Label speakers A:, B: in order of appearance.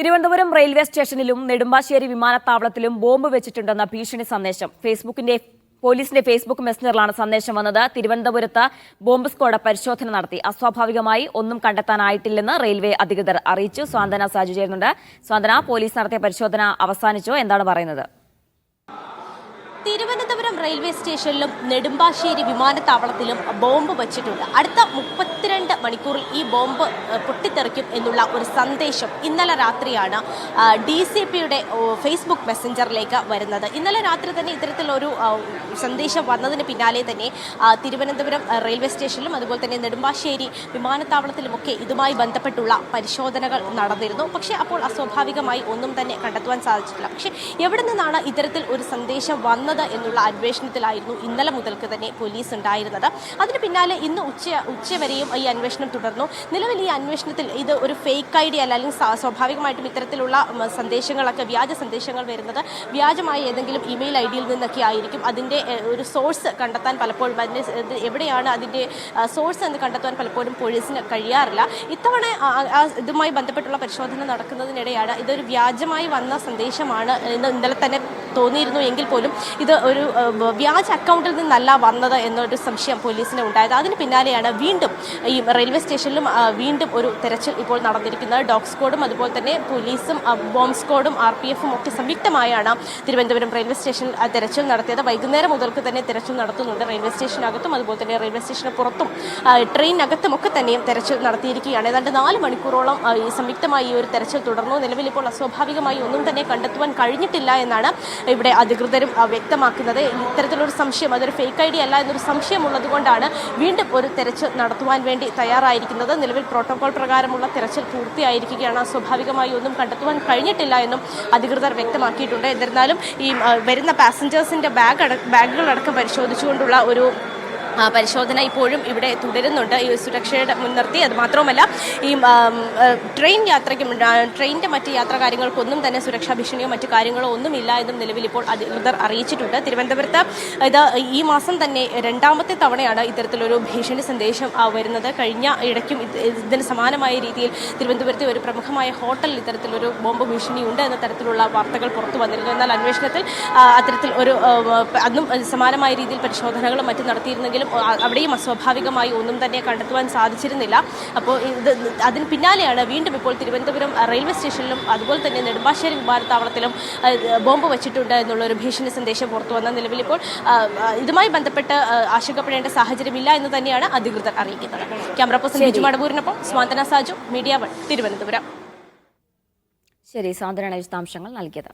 A: Thiruvananthapuram railway സ്റ്റേഷനിലും Nedumbassery വിമാനത്താവളത്തിലും bomb വെച്ചിട്ടുണ്ടെന്ന ഭീഷണി സന്ദേശം പോലീസിന്റെ ഫേസ്ബുക്ക് മെസ്സഞ്ചറിലാണ് സന്ദേശം വന്നത്. തിരുവനന്തപുരത്ത് ബോംബ് സ്ക്വാഡ് പരിശോധന നടത്തി. അസ്വാഭാവികമായി ഒന്നും കണ്ടെത്താനായിട്ടില്ലെന്ന് റെയിൽവേ അധികൃതർ അറിയിച്ചു. സ്വാന്തന സാജു ചേരുന്നുണ്ട്. സ്വാന്തന, പോലീസ് നടത്തിയ പരിശോധന അവസാനിച്ചോ? എന്താണ് പറയുന്നത്?
B: തിരുവനന്തപുരം റെയിൽവേ സ്റ്റേഷനിലും നെടുമ്പാശ്ശേരി വിമാനത്താവളത്തിലും ബോംബ് വച്ചിട്ടുണ്ട്. അടുത്ത 32 മണിക്കൂറിൽ ഈ ബോംബ് പൊട്ടിത്തെറിക്കും എന്നുള്ള ഒരു സന്ദേശം ഇന്നലെ രാത്രിയാണ് DCPയുടെ ഫേസ്ബുക്ക് മെസ്സഞ്ചറിലേക്ക് വരുന്നത്. ഇന്നലെ രാത്രി തന്നെ ഇത്തരത്തിലൊരു സന്ദേശം വന്നതിന് പിന്നാലെ തന്നെ തിരുവനന്തപുരം റെയിൽവേ സ്റ്റേഷനിലും അതുപോലെ തന്നെ നെടുമ്പാശ്ശേരി വിമാനത്താവളത്തിലുമൊക്കെ ഇതുമായി ബന്ധപ്പെട്ടുള്ള പരിശോധനകൾ നടന്നിരുന്നു. പക്ഷേ അപ്പോൾ അസ്വാഭാവികമായി ഒന്നും തന്നെ കണ്ടെത്തുവാൻ സാധിച്ചിട്ടില്ല. പക്ഷേ എവിടെ നിന്നാണ് ഇത്തരത്തിൽ ഒരു സന്ദേശം വന്നത് എന്നുള്ള അന്വേഷണത്തിലായിരുന്നു ഇന്നലെ മുതൽക്ക് തന്നെ പോലീസ് ഉണ്ടായിരുന്നത്. അതിന് പിന്നാലെ ഇന്ന് ഉച്ചവരെയും ഈ അന്വേഷണം തുടർന്നു. നിലവിൽ ഈ അന്വേഷണത്തിൽ ഇത് ഒരു ഫേക്ക് ഐഡി അല്ല, അല്ലെങ്കിൽ സ്വാഭാവികമായിട്ടും ഇത്തരത്തിലുള്ള സന്ദേശങ്ങളൊക്കെ വ്യാജ സന്ദേശങ്ങൾ വരുന്നത് വ്യാജമായ ഏതെങ്കിലും ഇമെയിൽ ഐഡിയിൽ നിന്നൊക്കെ ആയിരിക്കും. അതിൻ്റെ ഒരു സോഴ്സ് കണ്ടെത്താൻ പലപ്പോഴും എവിടെയാണ് അതിൻ്റെ സോഴ്സ് എന്ന് കണ്ടെത്താൻ പലപ്പോഴും പോലീസിന് കഴിയാറില്ല. ഇത്തവണ ഇതുമായി ബന്ധപ്പെട്ടുള്ള പരിശോധന നടക്കുന്നതിനിടെയാണ് ഇതൊരു വ്യാജമായി വന്ന സന്ദേശമാണ് എന്ന് ഇന്നലെ തന്നെ തോന്നിയിരുന്നു എങ്കിൽ പോലും ഇത് ഒരു വ്യാജ അക്കൗണ്ടിൽ നിന്നല്ല വന്നത് എന്നൊരു സംശയം പോലീസിന് ഉണ്ടായത്. അതിന് പിന്നാലെയാണ് വീണ്ടും ഈ റെയിൽവേ സ്റ്റേഷനിലും വീണ്ടും ഒരു തെരച്ചിൽ ഇപ്പോൾ നടന്നിരിക്കുന്നത്. ഡോഗ് സ്ക്വാഡും അതുപോലെ തന്നെ പോലീസും ബോംബ് സ്ക്വാഡും RPFും ഒക്കെ സംയുക്തമായാണ് തിരുവനന്തപുരം റെയിൽവേ സ്റ്റേഷനിൽ തെരച്ചിൽ നടത്തിയത്. വൈകുന്നേരം മുതൽക്ക് തന്നെ തെരച്ചിൽ നടത്തുന്നുണ്ട്. റെയിൽവേ സ്റ്റേഷനകത്തും അതുപോലെ തന്നെ റെയിൽവേ സ്റ്റേഷന് പുറത്തും ട്രെയിനകത്തും ഒക്കെ തന്നെയും തെരച്ചിൽ നടത്തിയിരിക്കുകയാണ്. ഏതാണ്ട് 4 മണിക്കൂറോളം ഈ സംയുക്തമായി ഈ ഒരു തെരച്ചിൽ തുടർന്നു. നിലവിൽ ഇപ്പോൾ അസ്വാഭാവികമായി ഒന്നും തന്നെ കണ്ടെത്തുവാൻ കഴിഞ്ഞിട്ടില്ല എന്നാണ് ഇവിടെ അധികൃതരും വ്യക്തമാക്കുന്നത്. ഇത്തരത്തിലൊരു സംശയം, അതൊരു ഫേക്ക് ഐഡി അല്ല എന്നൊരു സംശയം ഉള്ളത് കൊണ്ടാണ് വീണ്ടും ഒരു തെരച്ചിൽ നടത്തുവാൻ വേണ്ടി തയ്യാറായിരിക്കുന്നത്. നിലവിൽ പ്രോട്ടോകോൾ പ്രകാരമുള്ള തെരച്ചിൽ പൂർത്തിയായിരിക്കുകയാണ്. സ്വാഭാവികമായി ഒന്നും കണ്ടെത്തുവാൻ കഴിഞ്ഞിട്ടില്ല എന്നും അധികൃതർ വ്യക്തമാക്കിയിട്ടുണ്ട്. എന്നിരുന്നാലും ഈ വരുന്ന പാസഞ്ചേഴ്സിന്റെ ബാഗുകളടക്കം പരിശോധിച്ചുകൊണ്ടുള്ള ഒരു പരിശോധന ഇപ്പോഴും ഇവിടെ തുടരുന്നുണ്ട്, ഈ സുരക്ഷയുടെ മുൻനിർത്തി. അത് മാത്രമല്ല ഈ ട്രെയിനിൻ്റെ മറ്റ് യാത്രാ കാര്യങ്ങൾക്കൊന്നും തന്നെ സുരക്ഷാ ഭീഷണിയോ മറ്റു കാര്യങ്ങളോ ഒന്നുമില്ല എന്നും നിലവിൽ ഇപ്പോൾ അധികൃതർ അറിയിച്ചിട്ടുണ്ട്. തിരുവനന്തപുരത്ത് ഇത് ഈ മാസം തന്നെ 2ാമത്തെ തവണയാണ് ഇത്തരത്തിലൊരു ഭീഷണി സന്ദേശം വരുന്നത്. കഴിഞ്ഞ ഇടയ്ക്കും ഇതിന് സമാനമായ രീതിയിൽ തിരുവനന്തപുരത്തെ ഒരു പ്രമുഖമായ ഹോട്ടലിൽ ഇത്തരത്തിലൊരു ബോംബ് ഭീഷണിയുണ്ട് എന്ന തരത്തിലുള്ള വാർത്തകൾ പുറത്തു വന്നിരുന്നു. എന്നാൽ അന്വേഷണത്തിൽ അത്തരത്തിൽ ഒരു അന്നും സമാനമായ രീതിയിൽ പരിശോധനകളും മറ്റും നടത്തിയിരുന്നെങ്കിലും അവിടെയും അസ്വാഭാവികമായി ഒന്നും തന്നെ കണ്ടെത്തുവാൻ സാധിച്ചിരുന്നില്ല. അപ്പോൾ അതിന് പിന്നാലെയാണ് വീണ്ടും ഇപ്പോൾ തിരുവനന്തപുരം റെയിൽവേ സ്റ്റേഷനിലും അതുപോലെ തന്നെ നെടുമ്പാശ്ശേരി വിമാനത്താവളത്തിലും ബോംബ് വെച്ചിട്ടുണ്ട് എന്നുള്ളൊരു ഭീഷണി സന്ദേശം പുറത്തു വന്ന. നിലവിൽ ഇപ്പോൾ ഇതുമായി ബന്ധപ്പെട്ട് ആശങ്കപ്പെടേണ്ട സാഹചര്യമില്ല എന്ന് തന്നെയാണ് അധികൃതർ അറിയിക്കുന്നത്. ക്യാമറ പേഴ്സൺ ബിജു മടവൂരിനൊപ്പം സ്വാന്തന സാജു, മീഡിയ 1, തിരുവനന്തപുരം.
A: ശരി, സ്വാന്തനയാണ് വിശദാംശങ്ങൾ നൽകിയത്.